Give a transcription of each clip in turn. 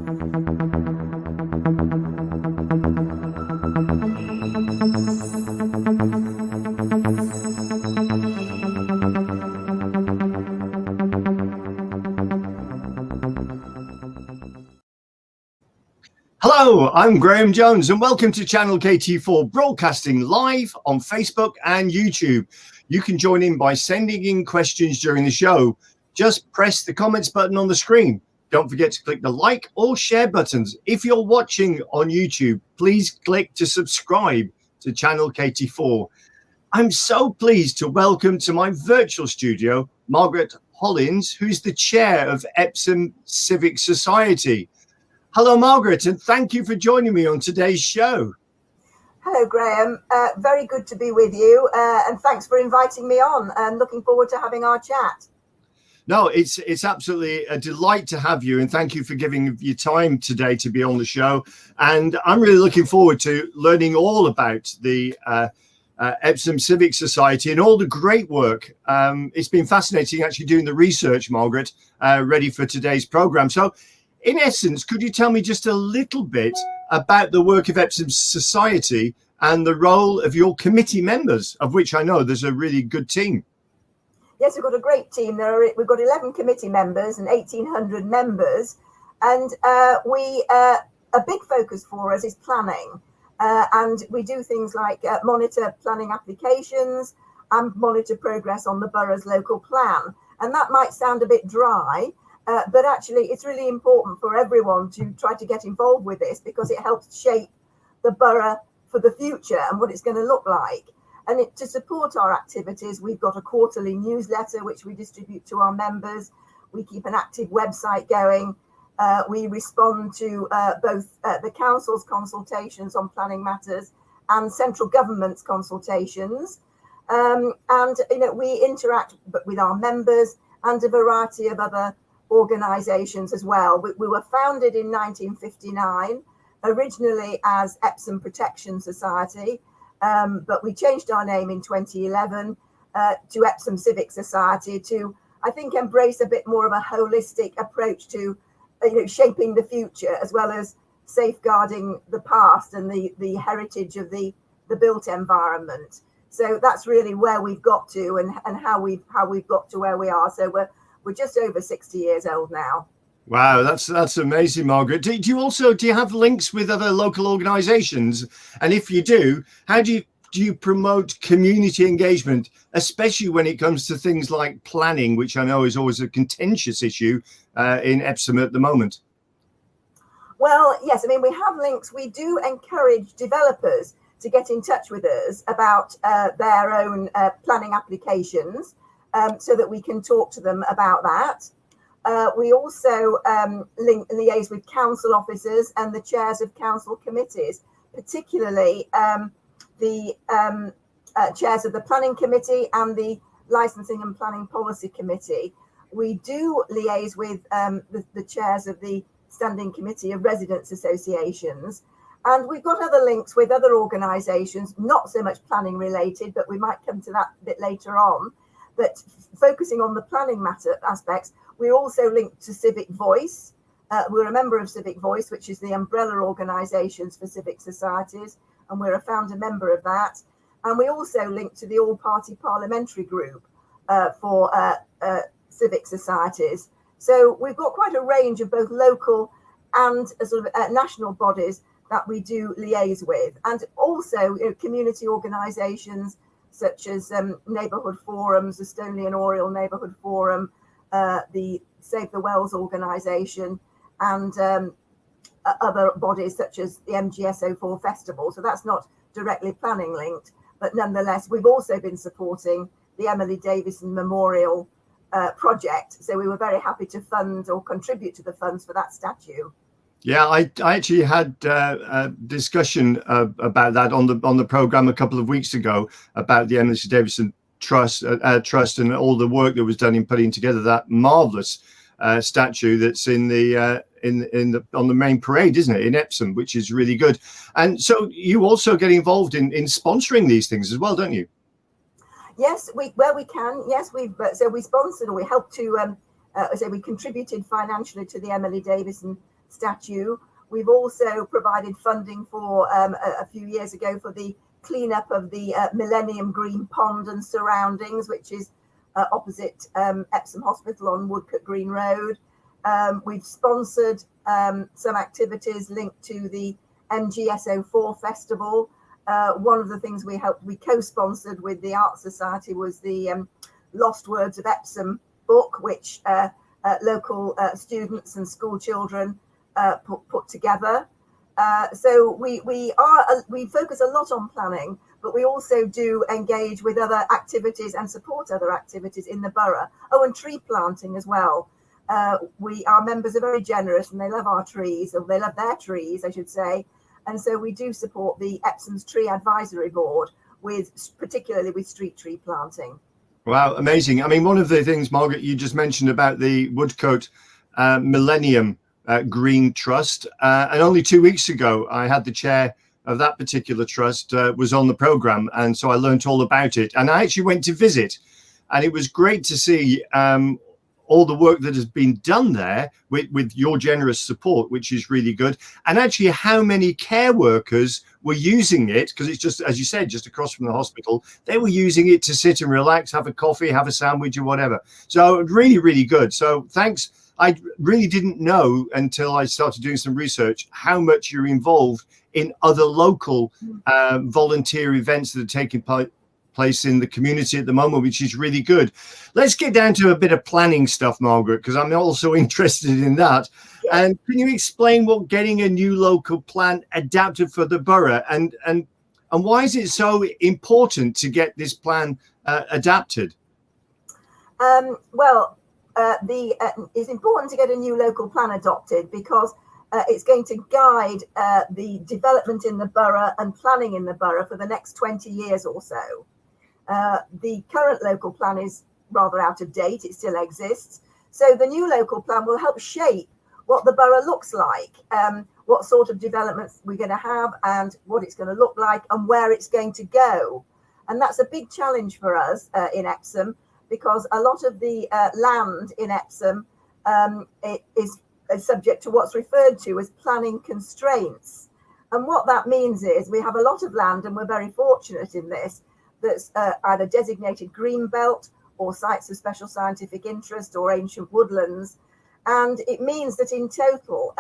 Hello, I'm Graham Jones and welcome to Channel KT4, broadcasting live on Facebook and YouTube. You can join in by sending in questions during the show. Just press the comments button on the screen. Don't forget to click the like or share buttons. If you're watching on YouTube, please click to subscribe to Channel KT4. I'm so pleased to welcome to my virtual studio, Margaret Hollins, who's the chair of Epsom Civic Society. Hello, Margaret, and thank you for joining me on today's show. Hello, Graham. Very good to be with you, and thanks for inviting me on, and looking forward to having our chat. No, it's absolutely a delight to have you, and thank you for giving your time today to be on the show. And I'm really looking forward to learning all about the Epsom Civic Society and all the great work. It's been fascinating actually doing the research, Margaret, ready for today's program. So, in essence, could you tell me just a little bit about the work of Epsom Society and the role of your committee members, of which I know there's a really good team? Yes, we've got a great team. We've got 11 committee members and 1,800 members. And a big focus for us is planning. And we do things like monitor planning applications and monitor progress on the borough's local plan. And that might sound a bit dry, but actually, it's really important for everyone to try to get involved with this because it helps shape the borough for the future and what it's going to look like. And to support our activities, we've got a quarterly newsletter which we distribute to our members. We keep an active website going. We respond to both the council's consultations on planning matters and central government's consultations. And we interact with our members and a variety of other organisations as well. We were founded in 1959, originally as Epsom Protection Society, but we changed our name in 2011 to Epsom Civic Society to, I think, embrace a bit more of a holistic approach to shaping the future as well as safeguarding the past and the heritage of the built environment. So that's really where we've got to and how we've got to where we are. So we're just over 60 years old now. Wow, that's amazing, Margaret. Do you have links with other local organisations? And if you do, how do you promote community engagement, especially when it comes to things like planning, which I know is always a contentious issue in Epsom at the moment? Well, yes, I mean, we have links. We do encourage developers to get in touch with us about their own planning applications so that we can talk to them about that. We also liaise with council officers and the chairs of council committees, particularly the chairs of the planning committee and the licensing and planning policy committee. We do liaise with the chairs of the standing committee of residents associations. And we've got other links with other organisations, not so much planning related, but we might come to that a bit later on. But focusing on the planning matter aspects, we're also linked to Civic Voice. We're a member of Civic Voice, which is the umbrella organisations for civic societies, and we're a founder member of that. And we also link to the all-party parliamentary group for civic societies. So we've got quite a range of both local and sort of national bodies that we do liaise with, and also community organisations such as neighbourhood forums, the Stoneleigh and Oriel Neighbourhood Forum, the Save the Wells organisation, and other bodies such as the MGS04 Festival. So that's not directly planning linked, but nonetheless, we've also been supporting the Emily Davison Memorial project. So we were very happy to fund or contribute to the funds for that statue. Yeah, I actually had a discussion about that on the program a couple of weeks ago about the Emily Davison Trust and all the work that was done in putting together that marvelous statue that's on the main parade, isn't it, in Epsom, which is really good. And so you also get involved in sponsoring these things as well, don't you? Yes, where we can. Yes, we sponsored, or we helped to. We contributed financially to the Emily Davison statue. We've also provided funding for a few years ago for the cleanup of the Millennium Green Pond and surroundings, which is opposite Epsom Hospital on Woodcote Green Road. We've sponsored some activities linked to the MGSO4 Festival. One of the things we co-sponsored with the Art Society was the Lost Words of Epsom book, which local students and school children put together. So we focus a lot on planning, but we also do engage with other activities and support other activities in the borough. Oh, and tree planting as well. Our members are very generous and they love our trees, or they love their trees, I should say. And so we do support the Epsom's Tree Advisory Board, particularly with street tree planting. Wow, amazing. I mean, one of the things, Margaret, you just mentioned about the Woodcote Millennium Green Trust, and only 2 weeks ago I had the chair of that particular trust was on the program, and so I learned all about it, and I actually went to visit, and it was great to see all the work that has been done there with your generous support, which is really good, and actually how many care workers were using it, because it's just, as you said, just across from the hospital. They were using it to sit and relax, have a coffee, have a sandwich or whatever. So really, really good. So thanks. I really didn't know until I started doing some research how much you're involved in other local volunteer events that are taking place in the community at the moment, which is really good. Let's get down to a bit of planning stuff, Margaret, because I'm also interested in that. Yes. And can you explain what getting a new local plan adapted for the borough, and why is it so important to get this plan adapted? It's important to get a new local plan adopted because it's going to guide the development in the borough and planning in the borough for the next 20 years or so. The current local plan is rather out of date. It still exists. So the new local plan will help shape what the borough looks like, what sort of developments we're going to have and what it's going to look like and where it's going to go. And that's a big challenge for us in Epsom, because a lot of the land in Epsom is subject to what's referred to as planning constraints. And what that means is we have a lot of land, and we're very fortunate in this, that's either designated green belt or sites of special scientific interest or ancient woodlands. And it means that in total,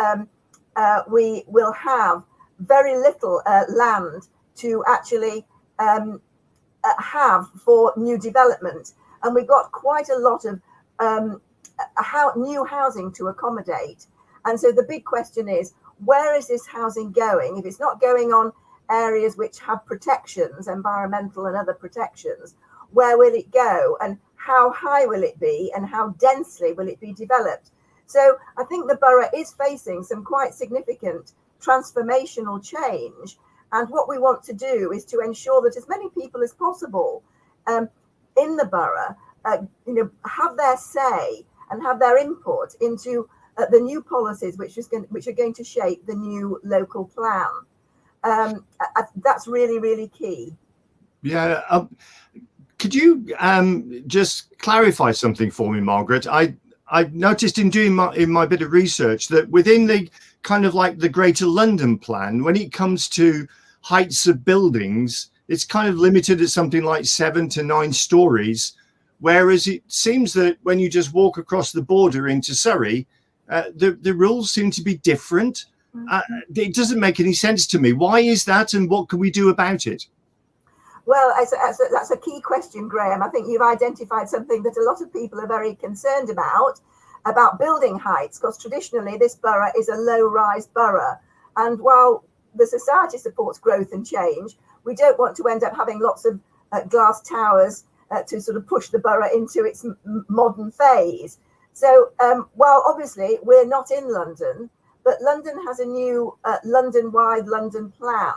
we will have very little land to actually have for new development. And we've got quite a lot of new housing to accommodate. And so the big question is, where is this housing going? If it's not going on areas which have protections, environmental and other protections, where will it go? And how high will it be? And how densely will it be developed? So I think the borough is facing some quite significant transformational change. And what we want to do is to ensure that as many people as possible in the borough, have their say and have their input into the new policies which are going to shape the new local plan. That's really, really key. Yeah. Could you just clarify something for me, Margaret? I noticed in doing my bit of research that within the kind of like the Greater London plan, when it comes to heights of buildings, it's kind of limited at something like 7 to 9 stories. Whereas it seems that when you just walk across the border into Surrey, the rules seem to be different. It doesn't make any sense to me. Why is that, and what can we do about it? Well, that's a key question, Graham. I think you've identified something that a lot of people are very concerned about building heights, because traditionally this borough is a low-rise borough. And while the society supports growth and change, we don't want to end up having lots of glass towers to sort of push the borough into its modern phase. So while obviously we're not in London, but London has a new London-wide London plan.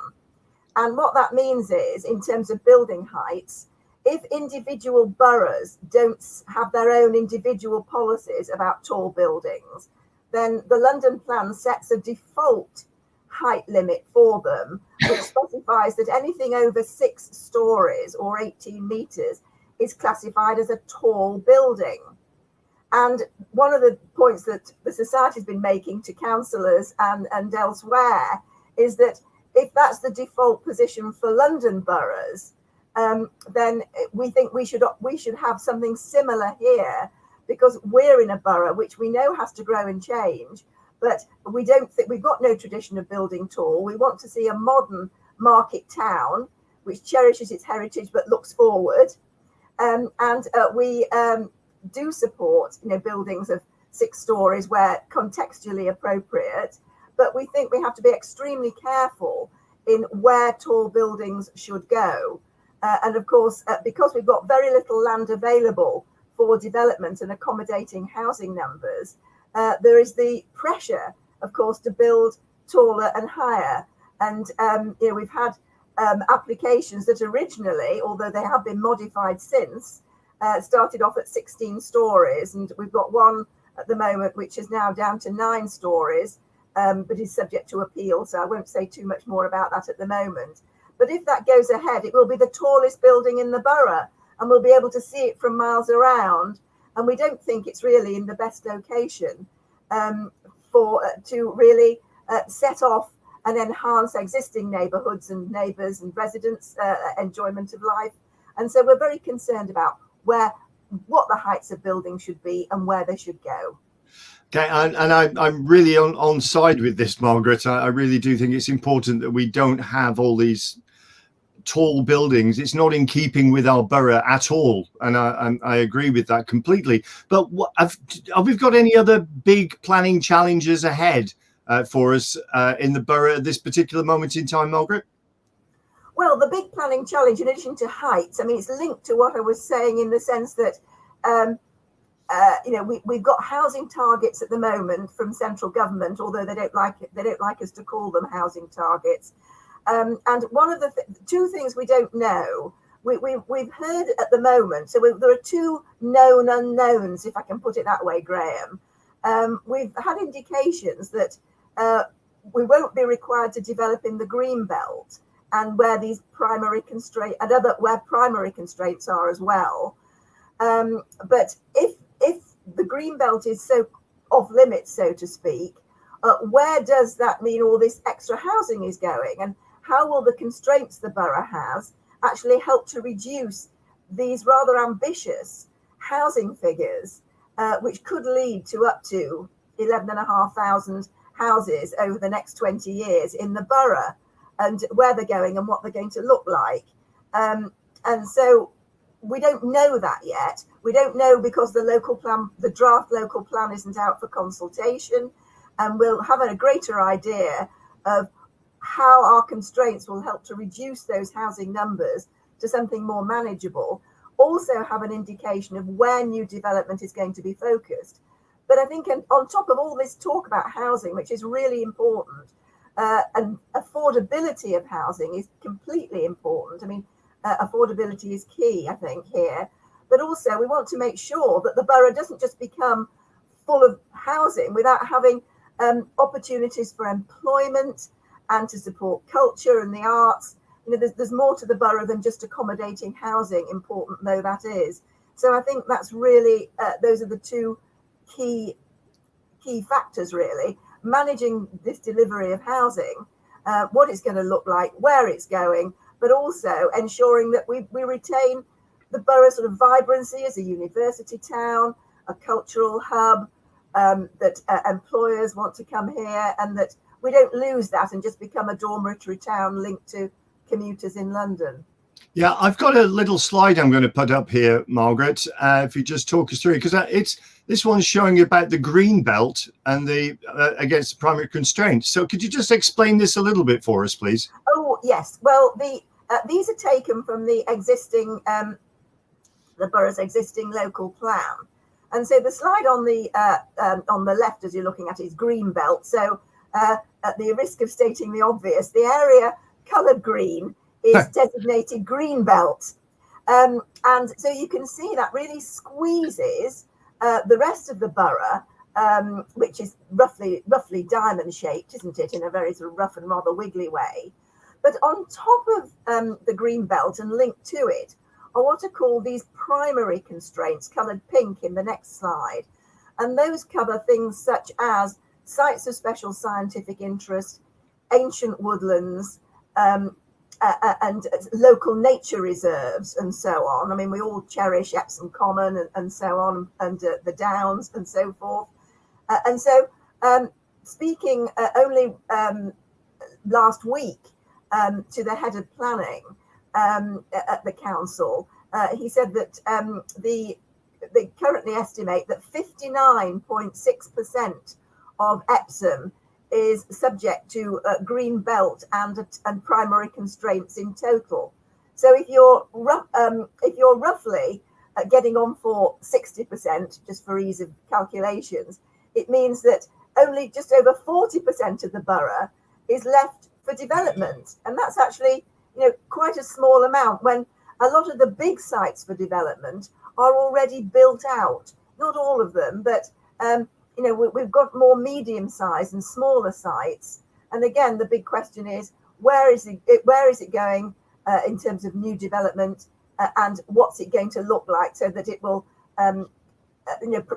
And what that means is, in terms of building heights, if individual boroughs don't have their own individual policies about tall buildings, then the London plan sets a default height limit for them, which specifies that anything over 6 stories or 18 meters is classified as a tall building. And one of the points that the society's been making to councillors and elsewhere is that if that's the default position for London boroughs, then we think we should have something similar here, because we're in a borough which we know has to grow and change, but we don't think we've got no tradition of building tall. We want to see a modern market town which cherishes its heritage but looks forward, and we do support buildings of 6 stories where contextually appropriate, but we think we have to be extremely careful in where tall buildings should go. And of course, because we've got very little land available for development and accommodating housing numbers, there is the pressure, of course, to build taller and higher. And we've had applications that originally, although they have been modified since, started off at 16 stories, and we've got one at the moment which is now down to 9 stories, but is subject to appeal, so I won't say too much more about that at the moment. But if that goes ahead, it will be the tallest building in the borough, and we'll be able to see it from miles around. And we don't think it's really in the best location to really set off and enhance existing neighbourhoods and neighbours and residents' enjoyment of life. And so we're very concerned about what the heights of buildings should be and where they should go. Okay, and I'm really on side with this, Margaret. I really do think it's important that we don't have all these tall buildings. It's not in keeping with our borough at all, and I agree with that completely. But have we got any other big planning challenges ahead for us in the borough at this particular moment in time, Margaret? Well, the big planning challenge, in addition to heights, I mean, it's linked to what I was saying in the sense that we've got housing targets at the moment from central government, although they don't like us to call them housing targets. And one of the 2 things we don't know, we've heard at the moment, so there are 2 known unknowns, if I can put it that way, Graham. We've had indications that we won't be required to develop in the green belt, and where these primary constraints and where primary constraints are as well. But if the green belt is so off limits, so to speak, where does that mean all this extra housing is going, and how will the constraints the borough has actually help to reduce these rather ambitious housing figures, which could lead to up to 11,500 houses over the next 20 years in the borough, and where they're going and what they're going to look like. And so we don't know that yet. We don't know because the draft local plan isn't out for consultation, and we'll have a greater idea of how our constraints will help to reduce those housing numbers to something more manageable. Also have an indication of where new development is going to be focused. But I think on top of all this talk about housing, which is really important, and affordability of housing is completely important. I mean, affordability is key, I think, here. But also we want to make sure that the borough doesn't just become full of housing without having opportunities for employment and to support culture and the arts. There's more to the borough than just accommodating housing, important though that is. So I think that's really, those are the 2 key factors, really. Managing this delivery of housing, what it's going to look like, where it's going, but also ensuring that we retain the borough's sort of vibrancy as a university town, a cultural hub, that employers want to come here, and that we don't lose that and just become a dormitory town linked to commuters in London. Yeah, I've got a little slide I'm going to put up here, Margaret, if you just talk us through, because this one's showing about the green belt and the against the primary constraints. So could you just explain this a little bit for us, please? Oh, yes. Well, these are taken from the borough's existing local plan. And so the slide on the left, as you're looking at, is green belt. So at the risk of stating the obvious, the area coloured green is designated green belt. And so you can see that really squeezes the rest of the borough, which is roughly diamond shaped, isn't it, in a very sort of rough and rather wiggly way. But on top of the green belt and linked to it are what are called these primary constraints, coloured pink in the next slide. And those cover things such as sites of special scientific interest, ancient woodlands, and local nature reserves and so on. I mean, we all cherish Epsom Common and so on, and the Downs and so forth. Speaking only last week to the head of planning at the council, he said that they currently estimate that 59.6% of Epsom is subject to green belt and primary constraints in total. So if you're roughly getting on for 60%, just for ease of calculations, it means that only just over 40% of the borough is left for development, and that's actually quite a small amount when a lot of the big sites for development are already built out. Not all of them, but we've got more medium-sized and smaller sites. And again, the big question is, where is it going in terms of new development, and what's it going to look like so that it will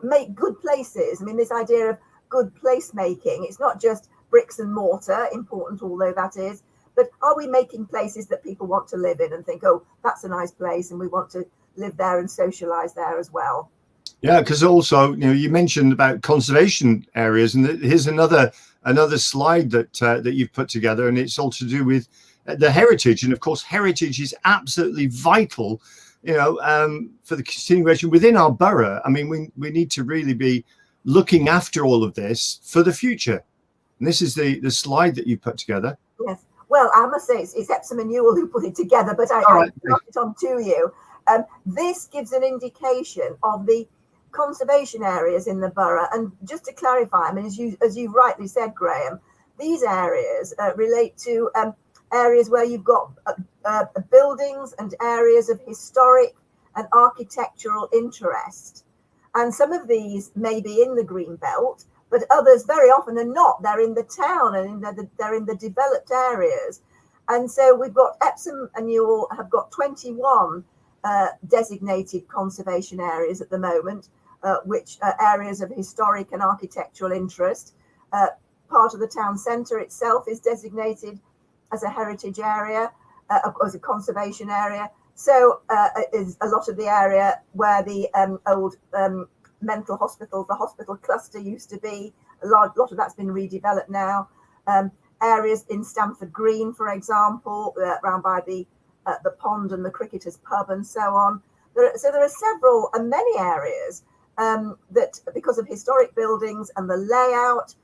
make good places? I mean, this idea of good placemaking, it's not just bricks and mortar, important although that is, but are we making places that people want to live in and think, oh, that's a nice place and we want to live there and socialize there as well? Yeah, because also, you mentioned about conservation areas, and here's another slide that you've put together, and it's all to do with the heritage. And of course, heritage is absolutely vital, for the continuation within our borough. I mean, we need to really be looking after all of this for the future. And this is the slide that you put together. Yes. Well, I must say it's Epsom and Newell who put it together, but I brought it on to you. This gives an indication of the conservation areas in the borough. And just to clarify, I mean, as you rightly said, Graham, these areas relate to areas where you've got buildings and areas of historic and architectural interest. And some of these may be in the green belt, but others very often are not. They're in the town and they're in the developed areas. And so we've got Epsom and Newell have got 21 designated conservation areas at the moment, which are areas of historic and architectural interest. Part of the town centre itself is designated as a heritage area, as a conservation area. So is a lot of the area where the old mental hospital, the hospital cluster used to be. A lot of that's been redeveloped now. Areas in Stamford Green, for example, around by the pond and the cricketers pub and so on. So there are several and many areas that, because of historic buildings and the layout,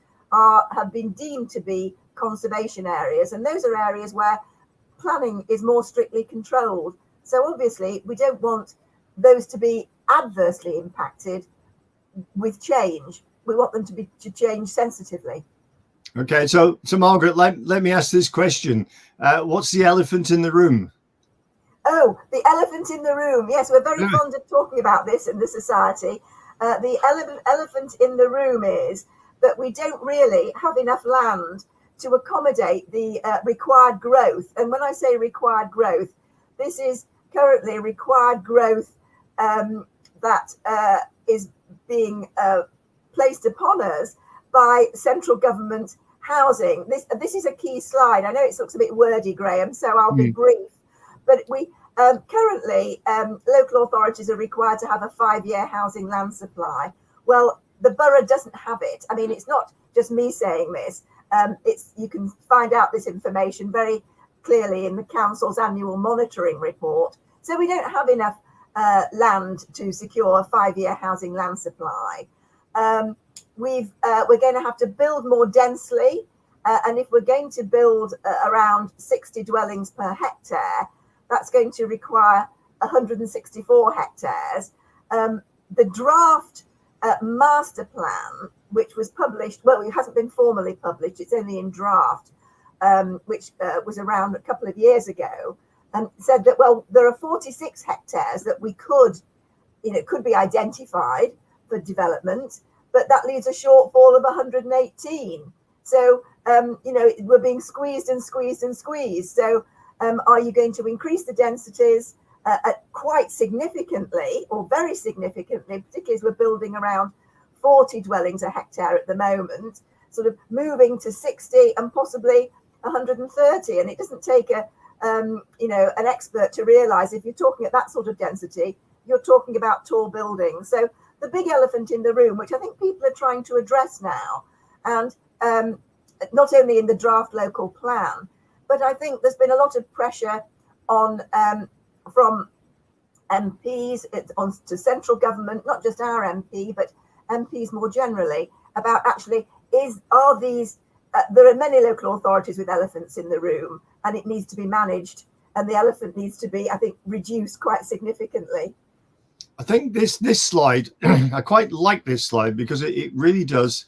have been deemed to be conservation areas. And those are areas where planning is more strictly controlled. So obviously, we don't want those to be adversely impacted with change. We want them to change sensitively. Okay, so Margaret, let me ask this question. What's the elephant in the room? Oh, the elephant in the room. Yes, we're very fond of talking about this in the society. The elephant in the room is that we don't really have enough land to accommodate the required growth. And when I say required growth, this is currently required growth that is being placed upon us by central government housing. This is a key slide. I know it looks a bit wordy, Graham, so I'll be brief. But we currently, local authorities are required to have a 5-year housing land supply. Well, the borough doesn't have it. I mean, it's not just me saying this. You can find out this information very clearly in the council's annual monitoring report. So we don't have enough land to secure a 5-year housing land supply. We're going to have to build more densely, and if we're going to build around 60 dwellings per hectare, that's going to require 164 hectares. The draft master plan, which was published, well, it hasn't been formally published, it's only in draft, which was around a couple of years ago, and said that, well, there are 46 hectares that we could be identified for development, but that leaves a shortfall of 118. So, we're being squeezed and squeezed and squeezed. So are you going to increase the densities quite significantly or very significantly, particularly as we're building around 40 dwellings a hectare at the moment, sort of moving to 60 and possibly 130. And it doesn't take an expert to realise if you're talking at that sort of density, you're talking about tall buildings. So the big elephant in the room, which I think people are trying to address now, and not only in the draft local plan, but I think there's been a lot of pressure on from MPs to central government, not just our MP, but MPs more generally, about actually are these. There are many local authorities with elephants in the room, and it needs to be managed, and the elephant needs to be, I think, reduced quite significantly. I think this slide, I quite like this slide because it really does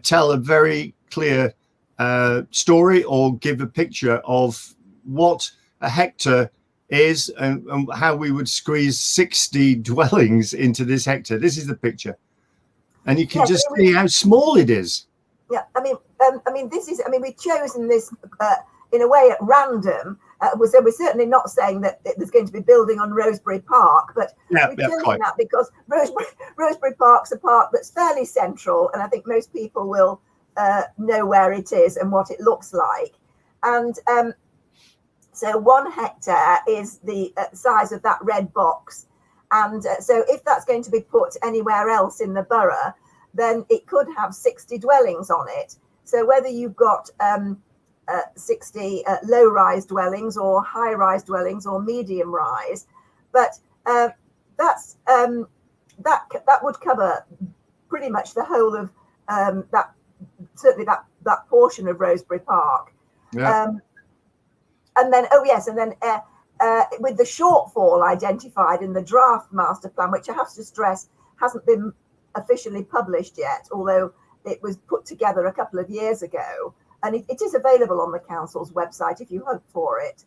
tell a very clear story, or give a picture of what a hectare is, and how we would squeeze 60 dwellings into this hectare. This is the picture, and you can just see how small it is. Yeah, I mean, we've chosen this in a way at random. So we're certainly not saying that there's going to be building on Rosebery Park, but we're chosen that because Rosebery Park's a park that's fairly central, and I think most people will know where it is and what it looks like. And so 1 hectare is the size of that red box. And so if that's going to be put anywhere else in the borough, then it could have 60 dwellings on it. So whether you've got 60 low-rise dwellings or high-rise dwellings or medium-rise, but that would cover pretty much the whole of that portion of Rosebery Park. Yeah. And then with the shortfall identified in the draft master plan, which I have to stress hasn't been officially published yet, although it was put together a couple of years ago, and it is available on the council's website if you hunt for it.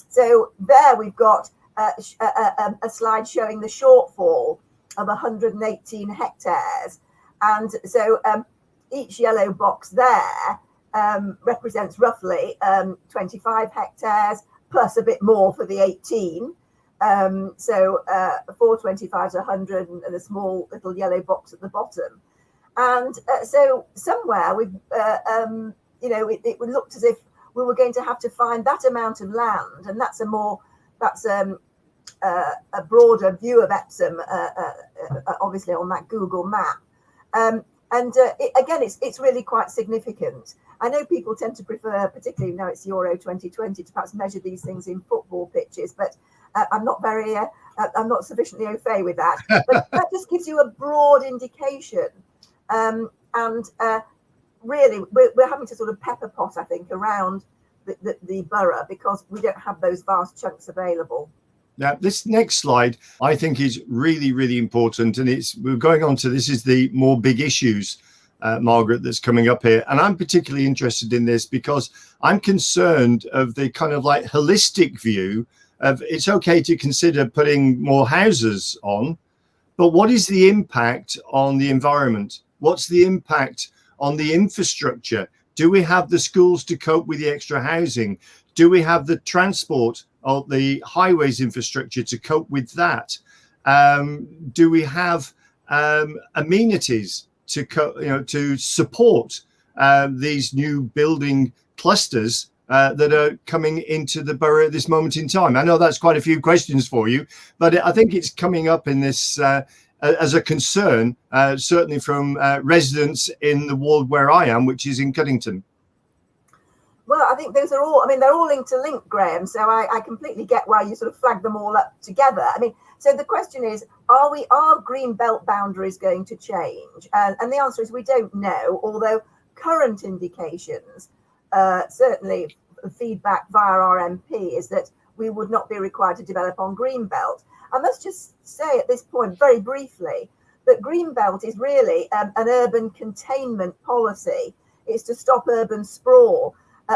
So there we've got a slide showing the shortfall of 118 hectares, and so each yellow box there represents roughly 25 hectares plus a bit more for the 18. So 425 is 100, and a small little yellow box at the bottom. And so somewhere we've, it looked as if we were going to have to find that amount of land, and that's a broader view of Epsom, obviously on that Google map. It's really quite significant. I know people tend to prefer, particularly now it's Euro 2020, to perhaps measure these things in football pitches, but I'm not sufficiently au fait with that. But that just gives you a broad indication. Really, we're having to sort of pepper pot, I think, around the borough because we don't have those vast chunks available. Now, this next slide, I think, is really, really important. And we're going on to, this is the more big issues, Margaret, that's coming up here. And I'm particularly interested in this because I'm concerned of the kind of like holistic view of it's okay to consider putting more houses on, but what is the impact on the environment? What's the impact on the infrastructure? Do we have the schools to cope with the extra housing? Do we have the transport or the highways infrastructure to cope with that? Do we have amenities to support these new building clusters that are coming into the borough at this moment in time? I know that's quite a few questions for you, but I think it's coming up in this as a concern, certainly from residents in the ward where I am, which is in Cuddington. Well, I think those are all, they're all interlinked, Graham. So I completely get why you sort of flag them all up together. So the question is, are green belt boundaries going to change? And the answer is we don't know, although current indications, certainly feedback via our MP, is that we would not be required to develop on green belt. I must just say at this point, very briefly, that green belt is really an urban containment policy. It's to stop urban sprawl.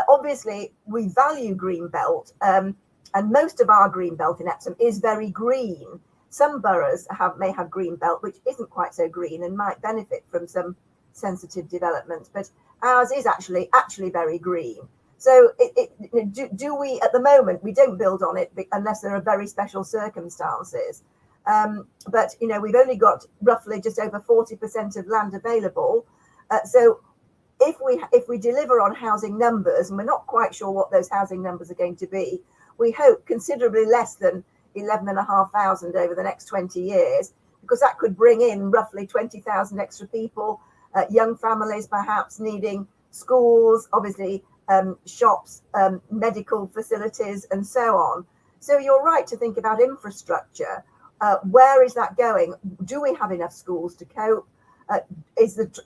Obviously, we value green belt, and most of our green belt in Epsom is very green. Some boroughs may have green belt, which isn't quite so green and might benefit from some sensitive developments, but ours is actually very green. So do we, at the moment, we don't build on it unless there are very special circumstances. But we've only got roughly just over 40% of land available. So if we deliver on housing numbers, and we're not quite sure what those housing numbers are going to be, we hope considerably less than 11,500 over the next 20 years, because that could bring in roughly 20,000 extra people, young families perhaps needing schools, obviously shops, medical facilities, and so on. So you're right to think about infrastructure. Where is that going? Do we have enough schools to cope?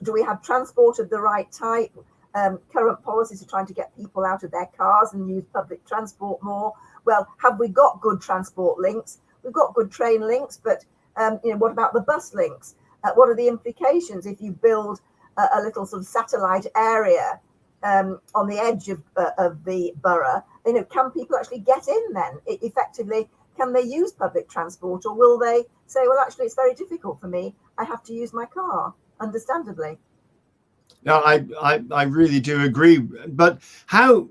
Do we have transport of the right type? Current policies are trying to get people out of their cars and use public transport more. Well, have we got good transport links? We've got good train links, but what about the bus links? What are the implications if you build a little sort of satellite area on the edge of the borough? Can people actually get in then? Effectively, can they use public transport, or will they say, well, actually, it's very difficult for me, I have to use my car? Understandably. No, I really do agree. But how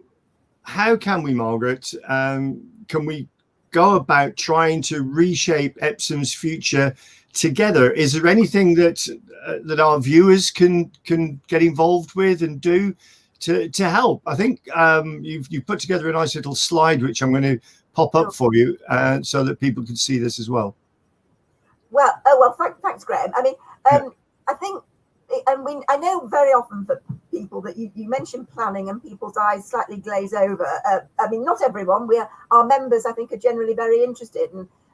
can we, Margaret, can we go about trying to reshape Epsom's future together? Is there anything that our viewers can get involved with and do to help? I think you've put together a nice little slide which I'm going to pop up for you so that people can see this as well. Well, thanks, Graham. I mean, I think, and I know very often for people that you mention planning and people's eyes slightly glaze over. I mean, not everyone. Our members, I think, are generally very interested,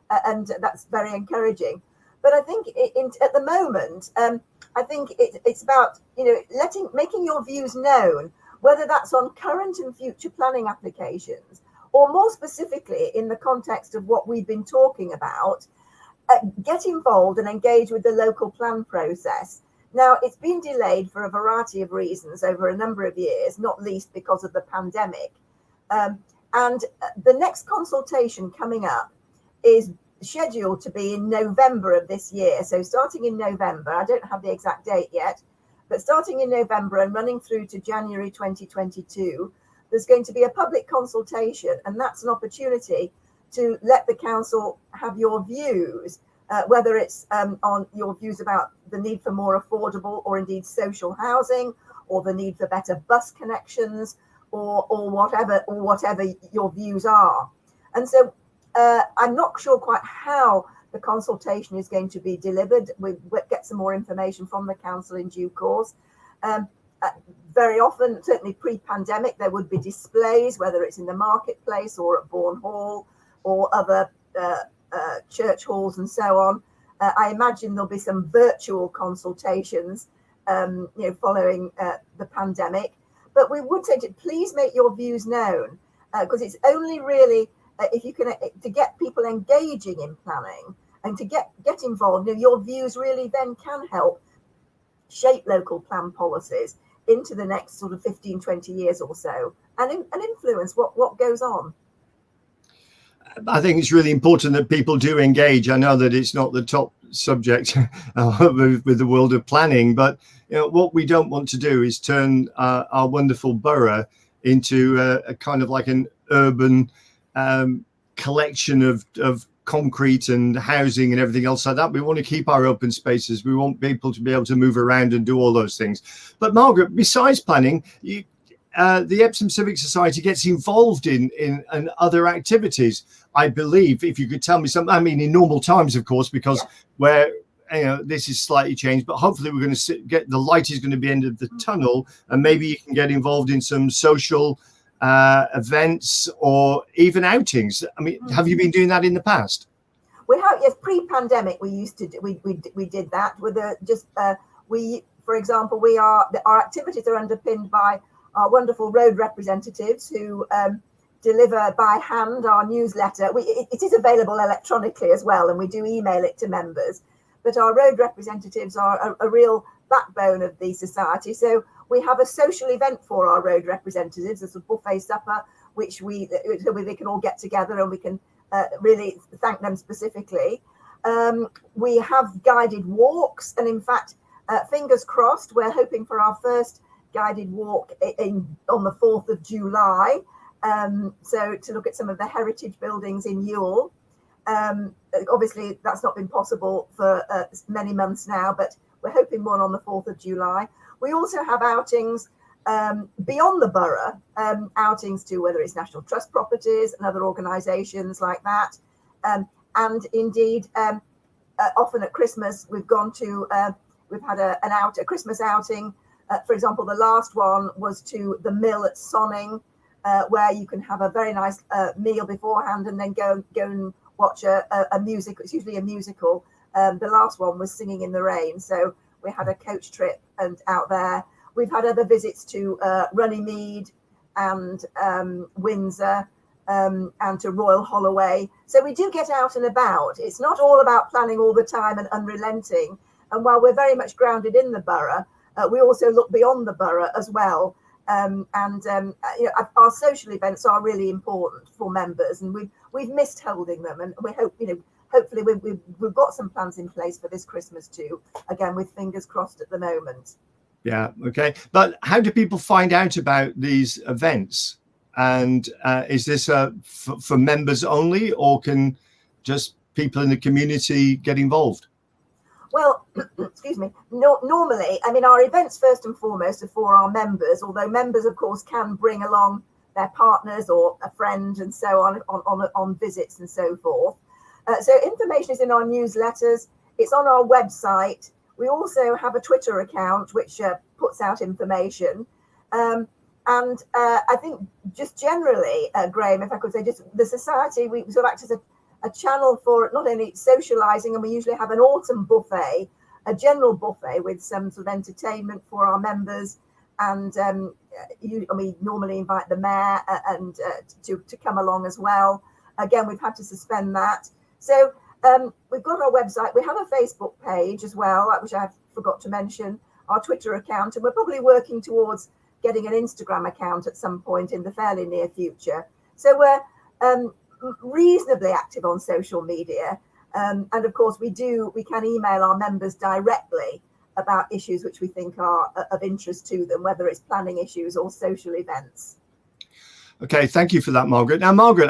and that's very encouraging. But I think at the moment, I think it's about making your views known, whether that's on current and future planning applications, or more specifically in the context of what we've been talking about. Get involved and engage with the local plan process. Now, it's been delayed for a variety of reasons over a number of years, not least because of the pandemic. And the next consultation coming up is scheduled to be in November of this year. So starting in November, I don't have the exact date yet, but starting in November and running through to January 2022, there's going to be a public consultation, and that's an opportunity to let the council have your views, whether it's on your views about the need for more affordable or indeed social housing, or the need for better bus connections, or whatever your views are. And so I'm not sure quite how the consultation is going to be delivered. We'll get some more information from the council in due course. Very often, certainly pre-pandemic, there would be displays, whether it's in the marketplace or at Bourne Hall or other church halls and so on. I imagine there'll be some virtual consultations, following the pandemic. But we would say to please make your views known, because it's only really if you can to get people engaging in planning and to get involved. Your views really then can help shape local plan policies into the next sort of 15, 20 years or so, and influence what goes on. I think it's really important that people do engage. I know that it's not the top subject with the world of planning, but what we don't want to do is turn our wonderful borough into a kind of like an urban collection of concrete and housing and everything else like that. We want to keep our open spaces. We want people to be able to move around and do all those things. But Margaret, besides planning, the Epsom Civic Society gets involved in other activities, I believe. If you could tell me something, I mean, in normal times, of course, because where this is slightly changed, but hopefully we're going to get the light is going to be end of the tunnel, and maybe you can get involved in some social events or even outings. I mean, have you been doing that in the past? We have, yes. Pre-pandemic, we used to do, we did that with for example, our activities are underpinned by our wonderful road representatives who deliver by hand our newsletter. It is available electronically as well, and we do email it to members. But our road representatives are a real backbone of the society. So we have a social event for our road representatives, a buffet supper, which they can all get together and we can really thank them specifically. We have guided walks, and in fact, fingers crossed, we're hoping for our first guided walk on the 4th of July. So to look at some of the heritage buildings in Ewell. Obviously, that's not been possible for many months now, but we're hoping one on the 4th of July. We also have outings beyond the borough, outings to whether it's National Trust properties and other organisations like that. And indeed, often at Christmas, we've gone to, we've had a Christmas outing. For example, the last one was to the mill at Sonning, where you can have a very nice meal beforehand and then go and watch a music. It's usually a musical. The last one was Singing in the Rain. So we had a coach trip and out there. We've had other visits to Runnymede and Windsor and to Royal Holloway. So we do get out and about. It's not all about planning all the time and unrelenting. And while we're very much grounded in the borough, we also look beyond the borough as well. You know, our social events are really important for members, and we've missed holding them, and we hope, you know, hopefully we've got some plans in place for this Christmas too. Again, with fingers crossed at the moment. Yeah. Okay. But how do people find out about these events? And is this for members only, or can just people in the community get involved? Well, excuse me. Normally, I mean, our events first and foremost are for our members, although members, of course, can bring along their partners or a friend and so on visits and so forth. So information is in our newsletters. It's on our website. We also have a Twitter account which puts out information. And I think just generally, Graham, if I could say, just the society, we sort of act as a channel for not only socializing, and we usually have an autumn buffet, a general buffet with some sort of entertainment for our members, and we normally invite the mayor and to come along as well. Again, we've had to suspend that. So we've got our website. We have a Facebook page as well, which I forgot to mention, our Twitter account, and we're probably working towards getting an Instagram account at some point in the fairly near future. So we're reasonably active on social media, and of course we can email our members directly about issues which we think are of interest to them, whether it's planning issues or social events. Okay, thank you for that, Margaret. Now, Margaret,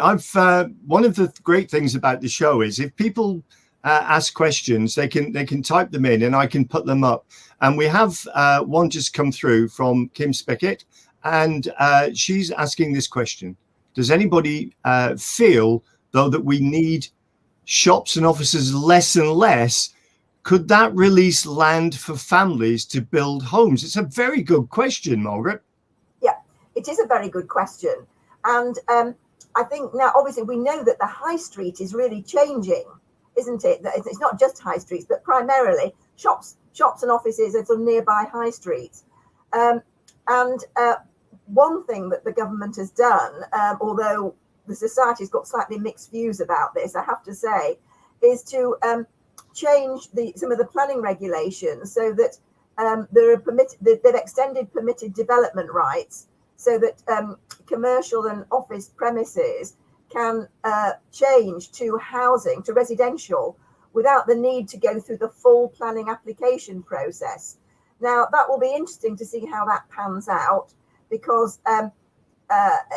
one of the great things about the show is if people ask questions, they can type them in and I can put them up. And we have one just come through from Kim Spickett, and she's asking this question. Does anybody feel, though, that we need shops and offices less and less? Could that release land for families to build homes? It's a very good question, Margaret. Yeah, it is a very good question. And I think now, obviously, we know that the high street is really changing, isn't it? That it's not just high streets, but primarily shops and offices at some nearby high streets. One thing that the government has done, although the society's got slightly mixed views about this, I have to say, is to change some of the planning regulations so that they've extended permitted development rights so that commercial and office premises can change to housing, to residential, without the need to go through the full planning application process. Now, that will be interesting to see how that pans out, because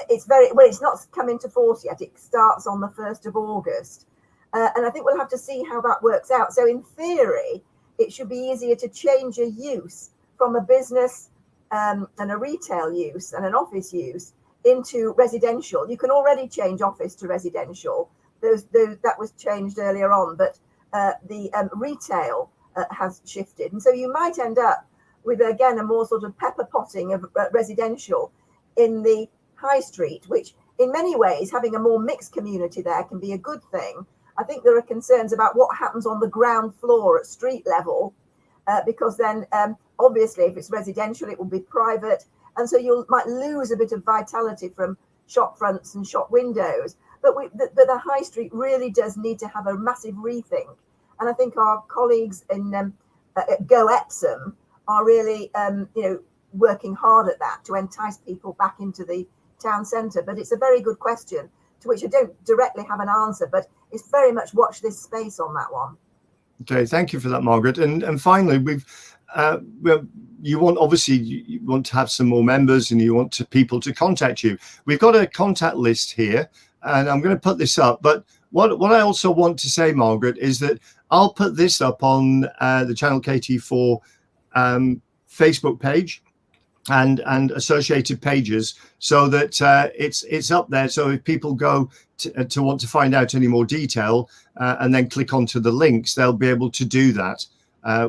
it's not come into force yet. It starts on the 1st of August. And I think we'll have to see how that works out. So in theory, it should be easier to change a use from a business and a retail use and an office use into residential. You can already change office to residential. That was changed earlier on, but the retail has shifted. And so you might end up with, again, a more sort of pepper potting of residential in the high street, which in many ways, having a more mixed community there can be a good thing. I think there are concerns about what happens on the ground floor at street level, because then obviously if it's residential, it will be private. And so you might lose a bit of vitality from shop fronts and shop windows. But the high street really does need to have a massive rethink. And I think our colleagues in Go Epsom are really, working hard at that to entice people back into the town centre. But it's a very good question to which I don't directly have an answer, but it's very much watch this space on that one. Okay, thank you for that, Margaret. And finally, you want to have some more members, and you want people to contact you. We've got a contact list here, and I'm going to put this up, but what I also want to say, Margaret, is that I'll put this up on the Channel KT4 Facebook page and associated pages, so that it's up there. So if people go to want to find out any more detail and then click onto the links, they'll be able to do that,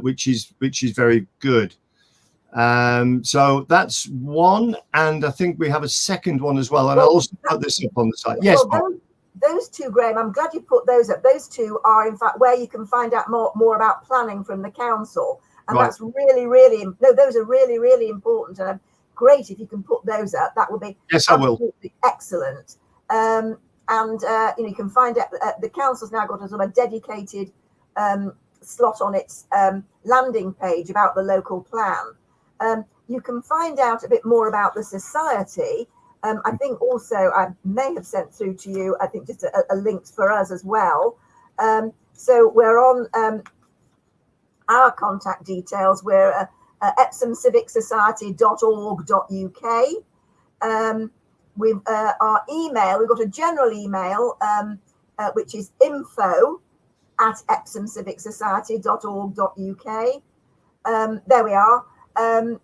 which is very good. So that's one, and I think we have a second one as well, and I'll also put this up on the site. Yes, well, those two, Graham, I'm glad you put those up. Those two are in fact where you can find out more about planning from the council, and right. That's really those are really important, and great if you can put those up. That would be absolutely excellent. And you can find out the council's now got a sort of dedicated slot on its landing page about the local plan. You can find out a bit more about the society. I think also I may have sent through to you, I think, just a link for us as well. So we're on our contact details. We're epsomcivicsociety.org.uk. With our email, we've got a general email, which is info@epsomcivicsociety.org.uk. There we are. And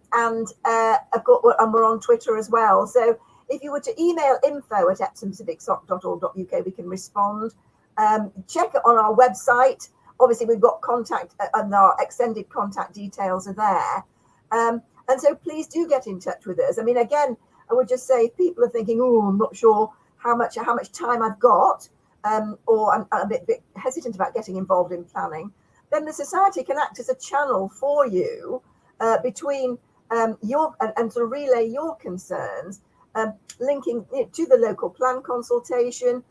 we're on Twitter as well. So if you were to email info@epsomcivics.org.uk, we can respond. Check it on our website. Obviously, we've got contact and our extended contact details are there. And so please do get in touch with us. I mean, again, I would just say if people are thinking, oh, I'm not sure how much time I've got, or I'm a bit hesitant about getting involved in planning, then the society can act as a channel for you between your and sort of relay your concerns, linking it to the local plan consultation,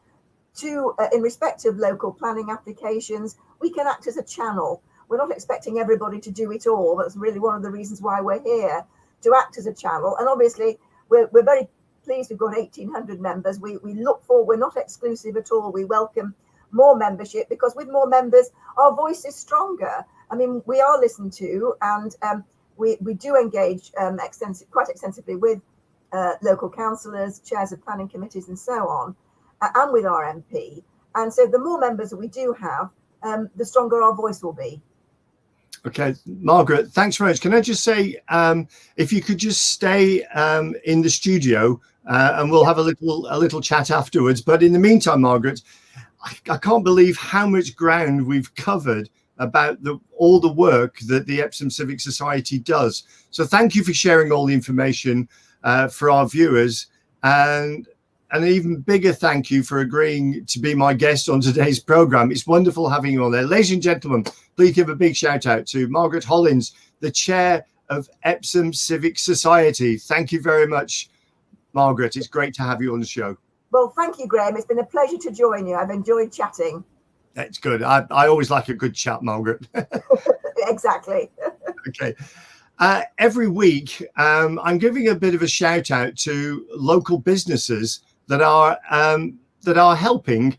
to in respect of local planning applications. We can act as a channel. We're not expecting everybody to do it all. That's really one of the reasons why we're here, to act as a channel. And obviously, we're very pleased we've got 1,800 members. We look for, we're not exclusive at all. We welcome more membership, because with more members, our voice is stronger. I mean, we are listened to, and we do engage quite extensively with local councillors, chairs of planning committees, and so on, and with our MP. And so the more members that we do have, the stronger our voice will be. Okay, Margaret, thanks very much. Can I just say, if you could just stay in the studio, and we'll have a little chat afterwards. But in the meantime, Margaret, I can't believe how much ground we've covered about all the work that the Epsom Civic Society does. So thank you for sharing all the information for our viewers, and an even bigger thank you for agreeing to be my guest on today's program. It's wonderful having you on there. Ladies and gentlemen, please give a big shout out to Margaret Hollins, the chair of Epsom Civic Society. Thank you very much, Margaret. It's great to have you on the show. Well, thank you, Graham. It's been a pleasure to join you. I've enjoyed chatting. That's good. I always like a good chat, Margaret. Exactly. Okay. Every week, I'm giving a bit of a shout out to local businesses that are helping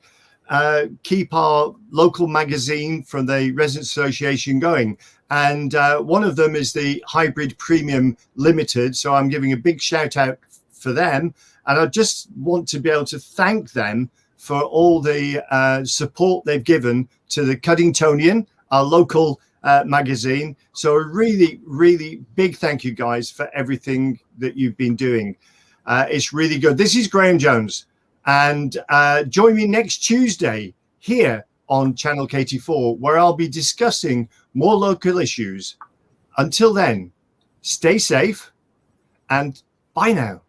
keep our local magazine from the Residents Association going. And one of them is the Hybrid Premium Limited. So I'm giving a big shout out for them. And I just want to be able to thank them for all the support they've given to the Cuddingtonian, our local magazine. So a really, really big thank you, guys, for everything that you've been doing. It's really good. This is Graham Jones, and join me next Tuesday here on Channel KT4, where I'll be discussing more local issues. Until then, stay safe and bye now.